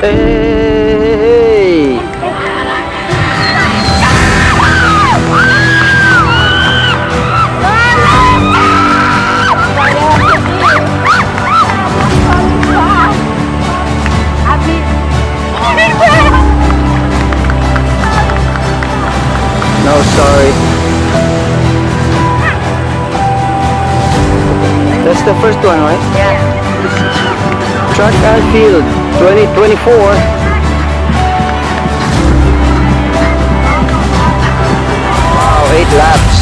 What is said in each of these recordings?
Hey! No, sorry. That's the first one, right? Yeah. Track and Field 2024. Wow, 8 laps.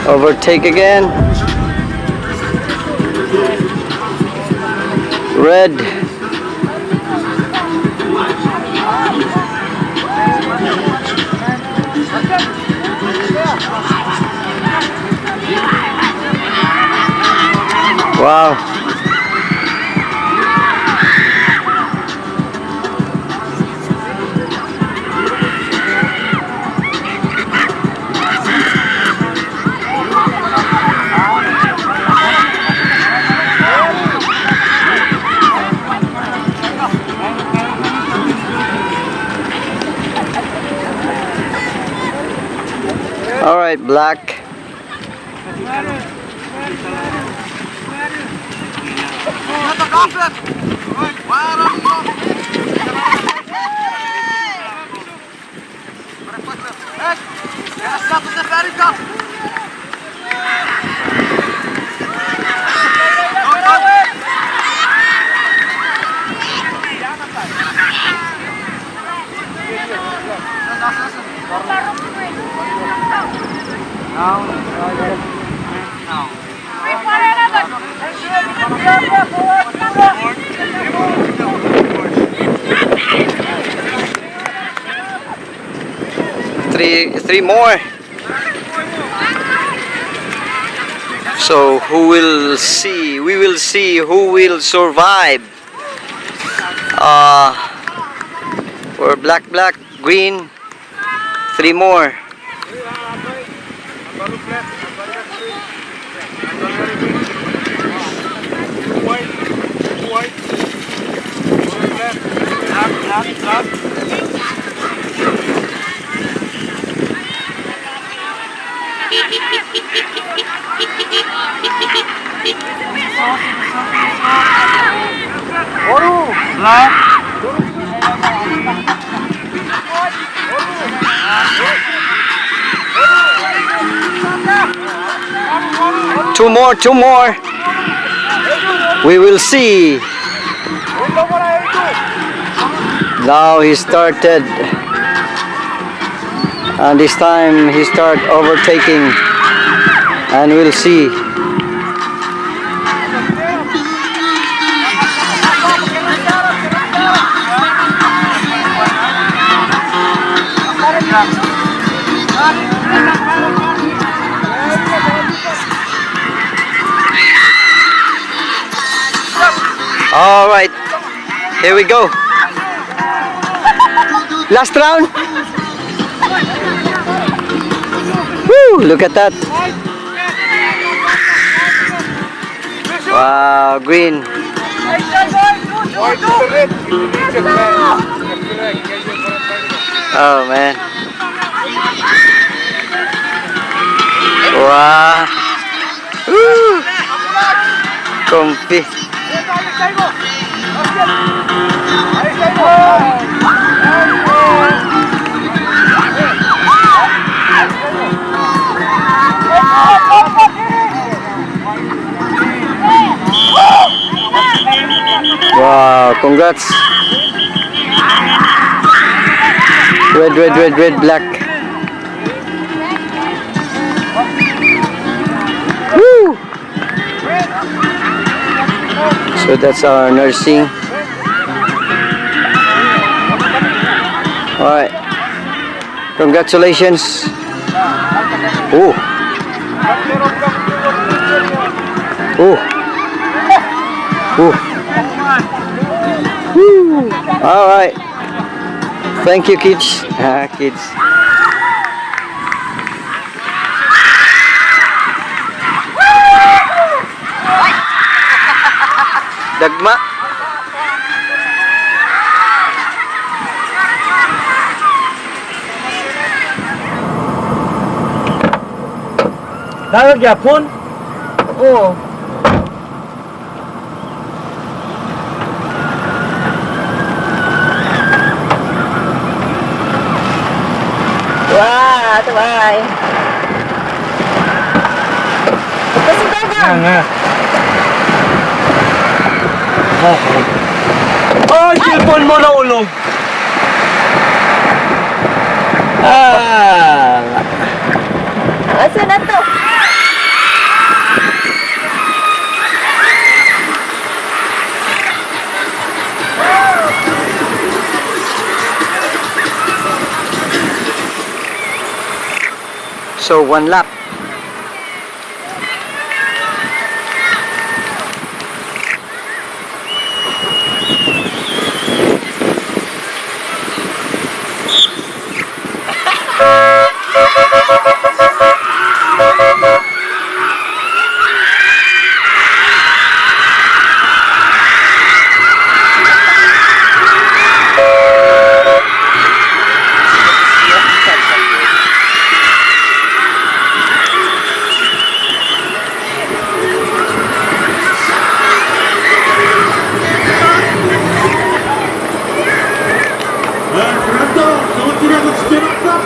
Overtake again. Red. Wow. All right, black. Three more. So who will see? We will see who will survive. For black, green. 3 more. Two more. We will see. Now he started, and this time he start overtaking, and we'll see. All right, here we go. Last round. Woo! Look at that. Wow, green. Oh man. Wow. Woo! Comfy. Congrats. Red, black. Woo! So that's our nursing. Alright. Congratulations. Oh. Oh. Oh. Woo. Alright. Thank you, kids. Kids. Dagma. Tawag yapon? Oo. Wah, tuway. Kasi dagang. Nga. Oh, cellphone mo na ulog. Asa na to? So 1 lap.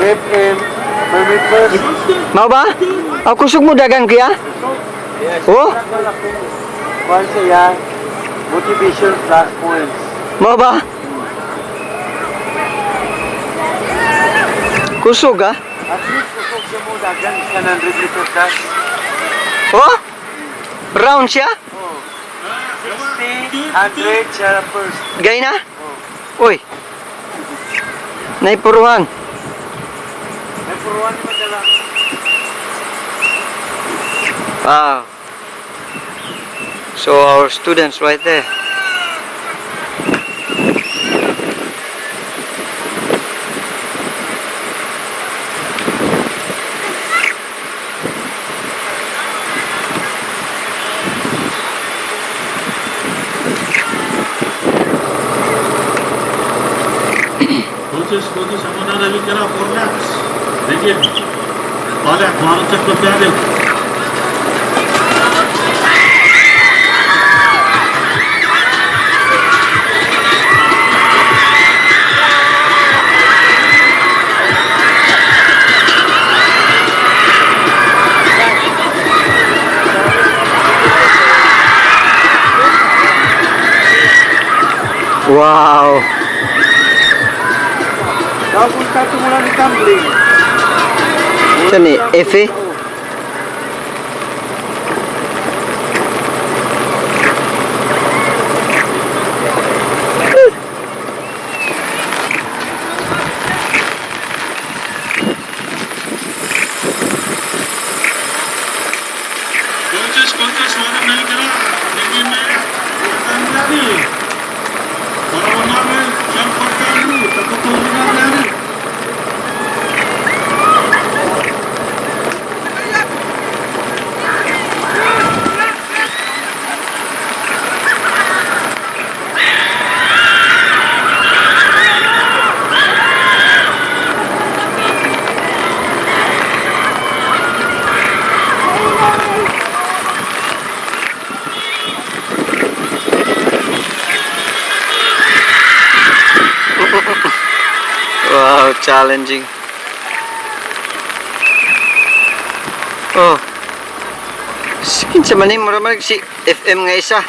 FM, permit first. Mau ba? Ako kusog mo dagang kaya? Yes. Oh, Once yan, motivation plus points. mau ba? Kusog ah? At least kusog siya mo dagan 100 liters gas. Oh? Round siya? Oh. 60, 100 siya first. Gay na? Oh. Uy. Naipuruhan. May puruan naman dala. Wow. So our students right there. Coaches, I'm gonna look at 4 laps. Begin. طالع مهارة الشق الثالث. Wow. Tapos tato mula ni tumbling. Ito ni Efe. Coaches, warna naik gerak. Begin merah. Akan lari. Para warna yang pertama, takut turun lari. Wow, challenging. Oh. Sige sa maning mura si FM nga isa.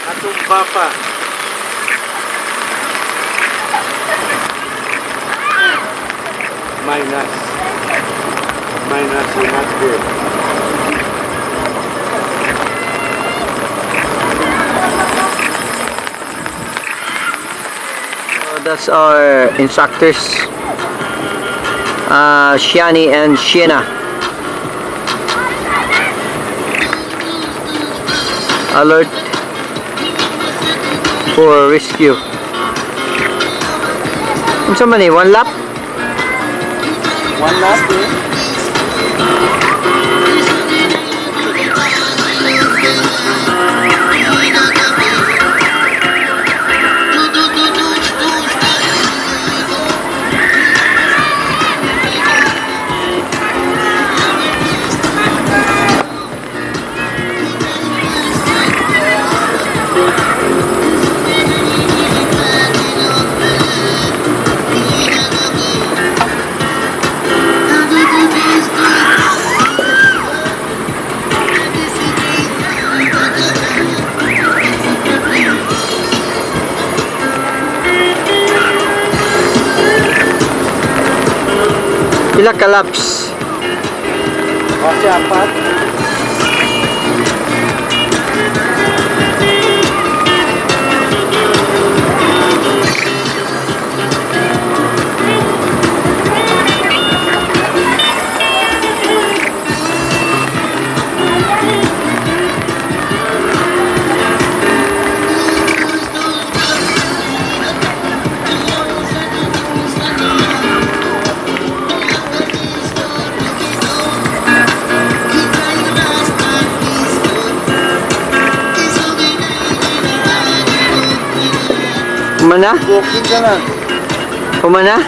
Atong papa. minus. Minus will not good. So that's our instructors, Shiani and Shiena. Alert for rescue. Unsa man ni, one lap? One last day. Pila ka laps? Kasi apat. Kumana? Walking ka lang. Kumana?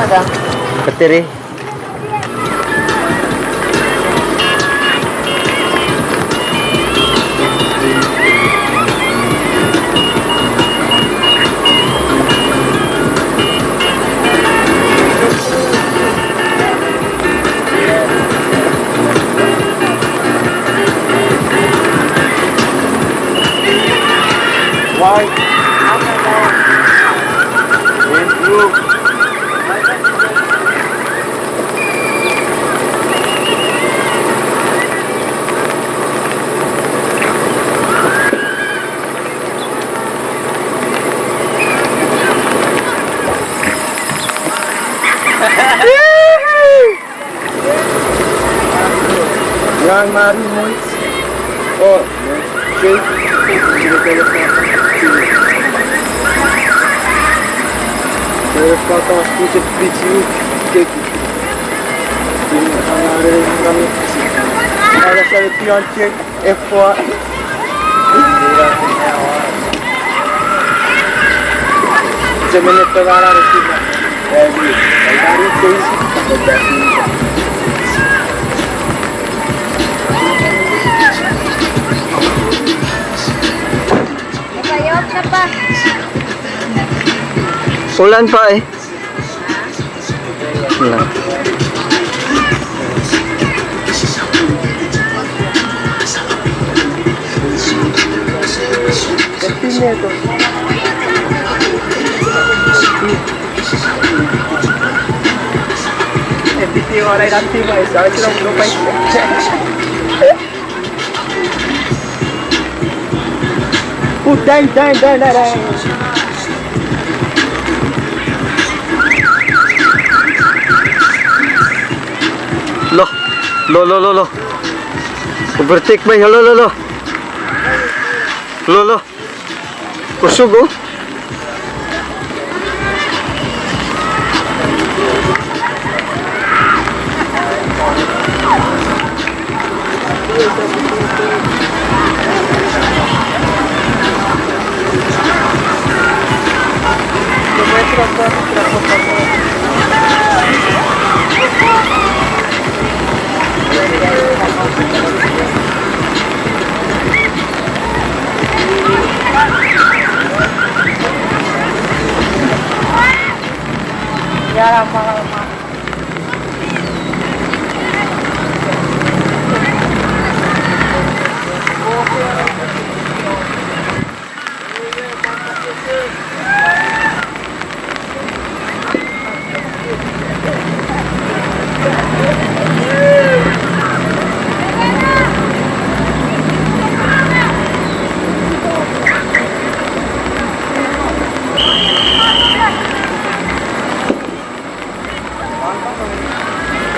Ada. Katiri. Why? When you Yan, Mari, Moits. Oh, Jake. Terus patah sedikit biji Jake. Ini ada kami. Ada saya pion Jake F1. Semenit terlalu resip. Jadi, dari itu Napayot na pa. Ulan pa eh. Ulan. Video orang nanti mai, saya sudah belum baik. Dang. Lo. Overtake ba? Lo. Kusog oh.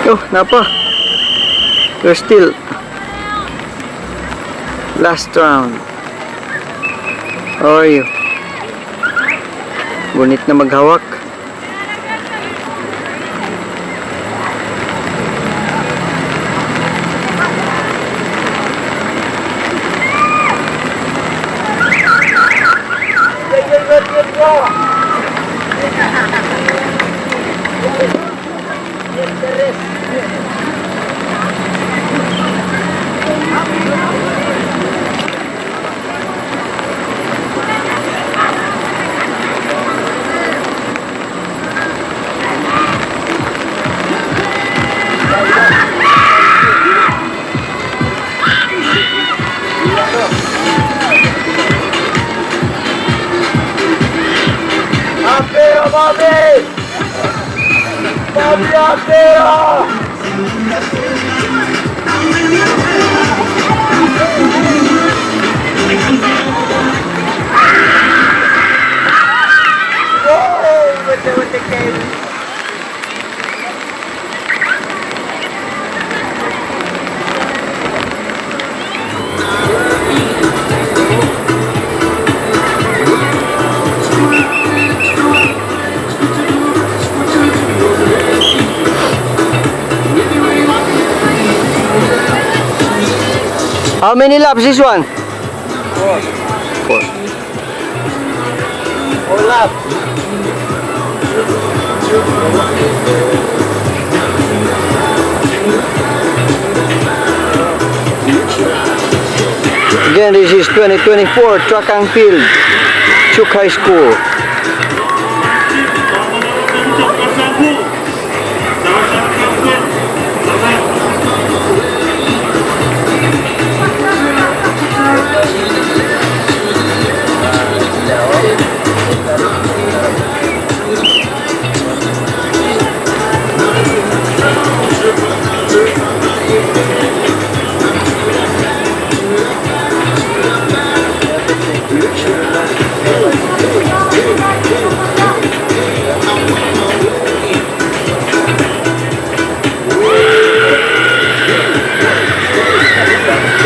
Oh, napa. We're still last round. How are you? Gunit na maghawak. How many laps this one? Four. Four laps. Again, this is 2024 Track and Field, Chuk High School.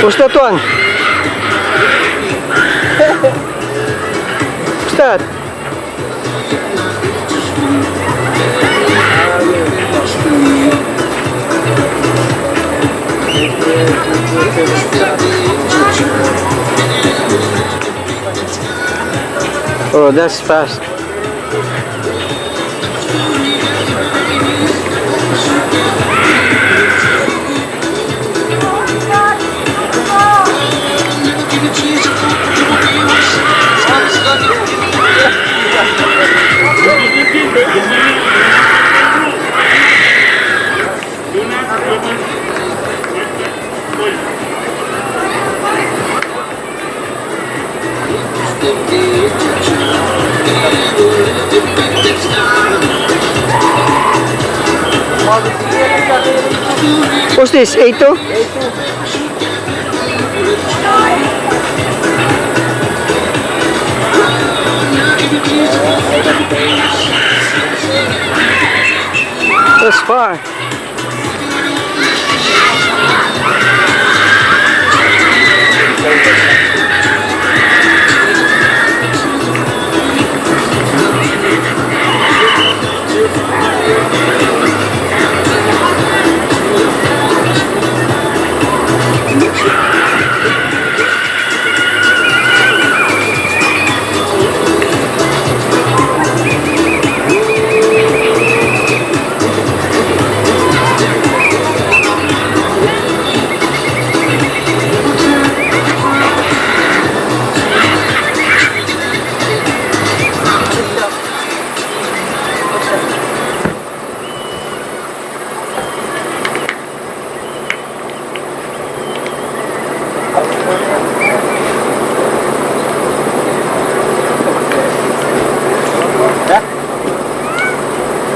What's that one? What's that? Oh, that's fast. What's this? A2? That's far.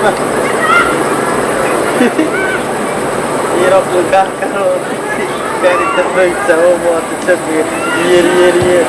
Hirap magkakaroon. Kahit na ba yung sawa mo at sabi, year.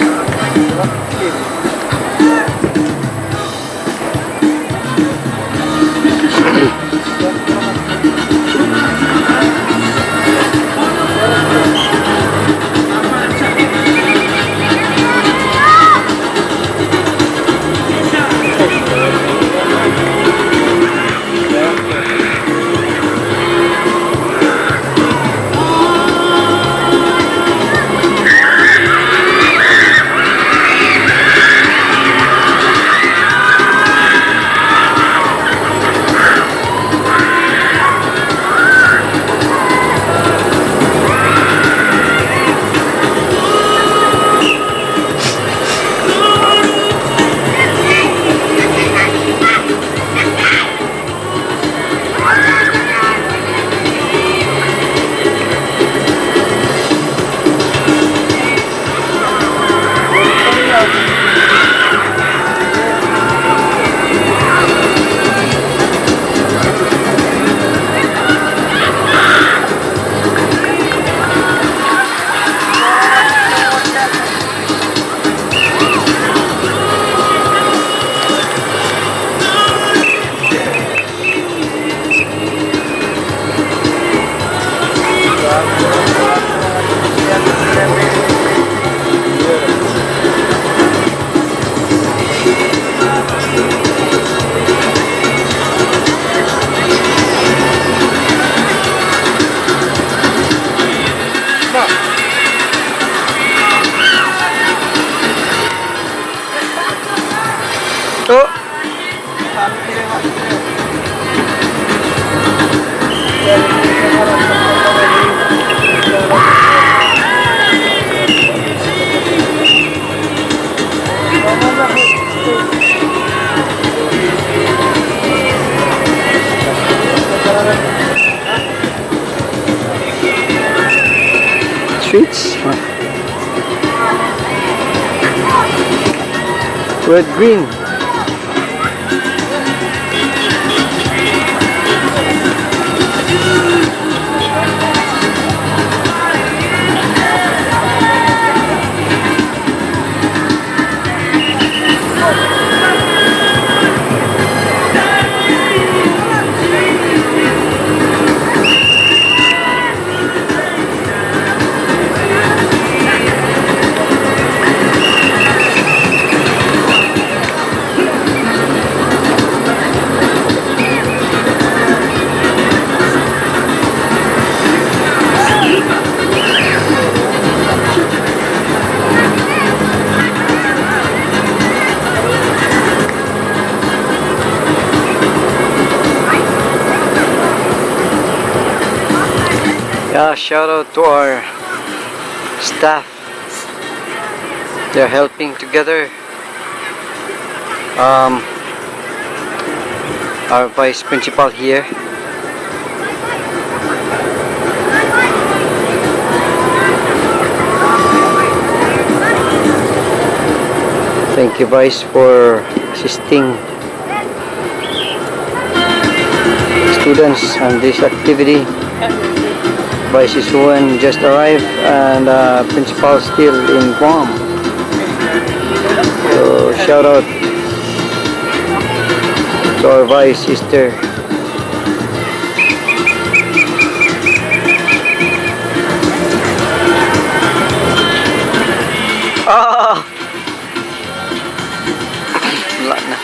Oh! Streets? Red green. Yeah, shout out to our staff. They're helping together. Our vice principal here. Thank you, Vice, for assisting students on this activity. Vice Isuan just arrived and principal still in Guam. So shout out to our Vice sister. Ah! Wala na.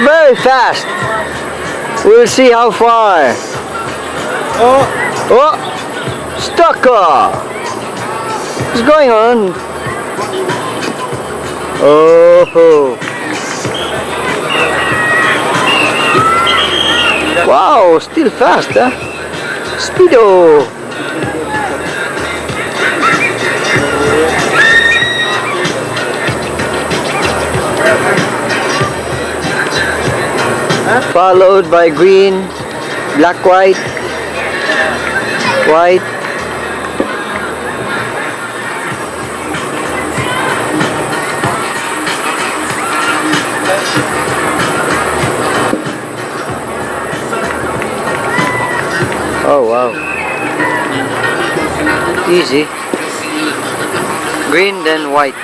very fast. We'll see how far. Oh! Oh, stuck. What's going on? Oh. Wow, still fast, huh? Speedo. Followed by green, black, white, white. Oh wow. Easy. Green then white.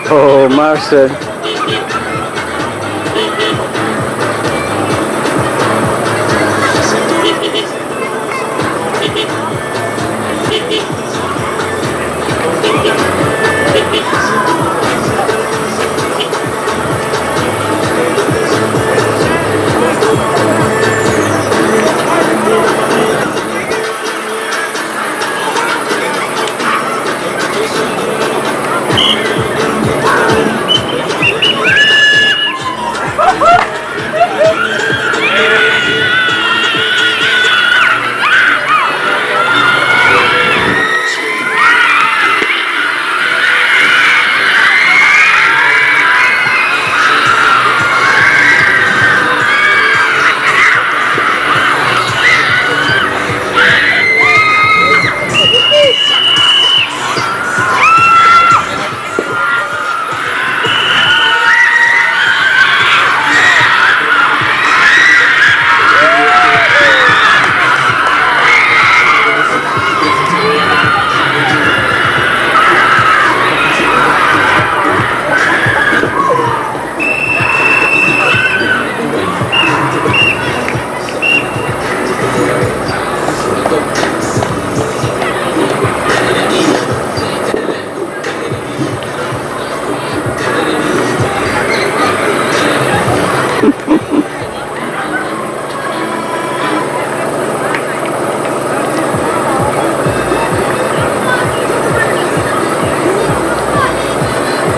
Oh, Marcel.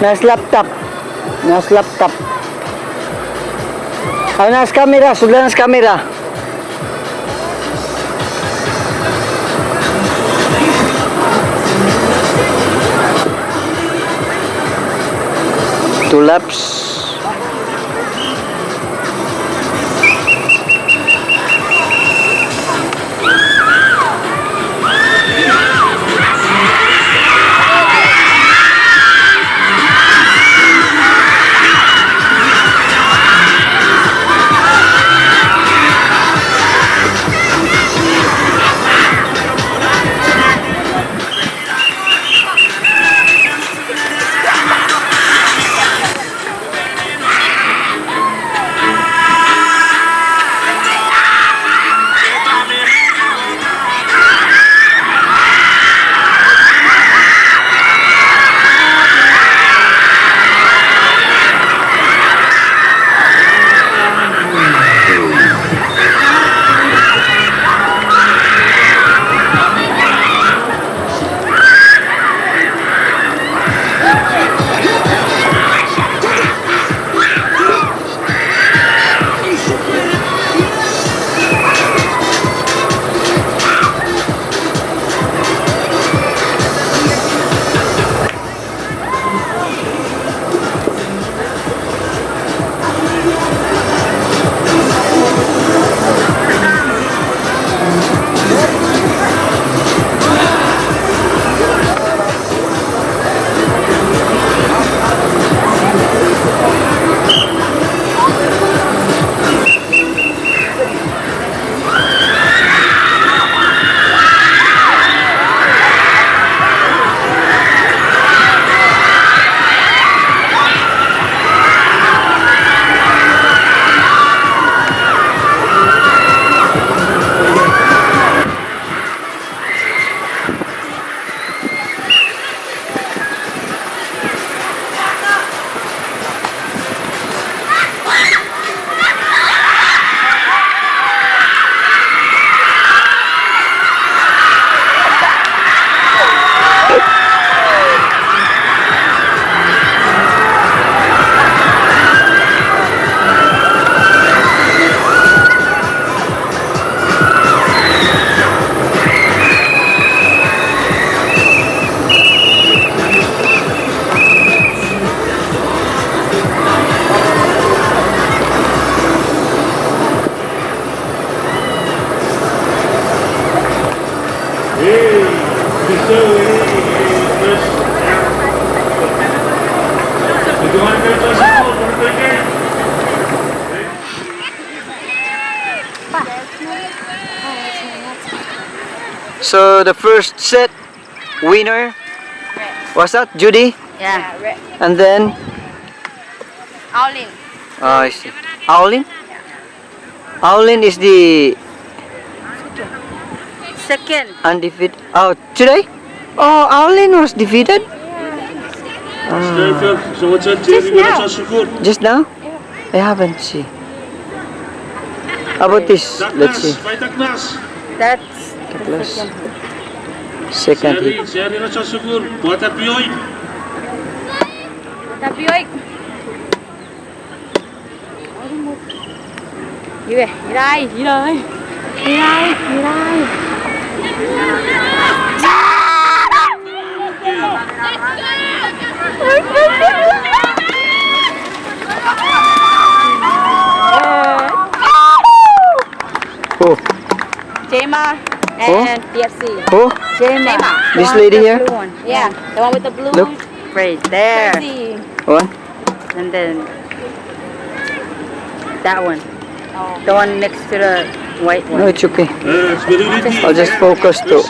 Nas laptop. Nas laptop. Ah, nas kamera. Sudah nas kamera. Two laps. So the first set winner was that Judy, Yeah. and then Aulin. I see. Aulin. Aulin is the Second. undefeated. Oh, today? Oh, Aulin was defeated Sterker, zometeen Jerry Rasa Syukur. just now. I haven't seen. How about this? Let's see. Daknas, by Daknas. That's Plus second hit. Jerry Rasa Syukur. Buat Pioy. Tapioik. Đi về, đi đây, đi đây. Đi đây, đi đây. Oh, Jema Oh. and PFC. oh, Jema. This lady here? Yeah, the one with the blue. Look. Right there. one. And then that one. The one next to the white No, one. it's okay. Sebenarnya I'll just focus to.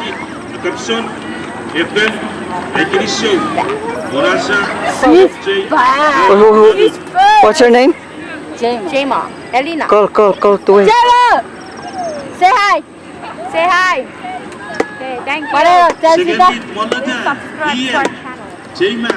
Kapson, Eben, Ekinisyo, Morasa, Jay. What's her name? Jema. Elina. Call to her. Jema! Say hi. Say hi. Okay, thank you. What else? Second hit, Monada, Ian, J-Mac,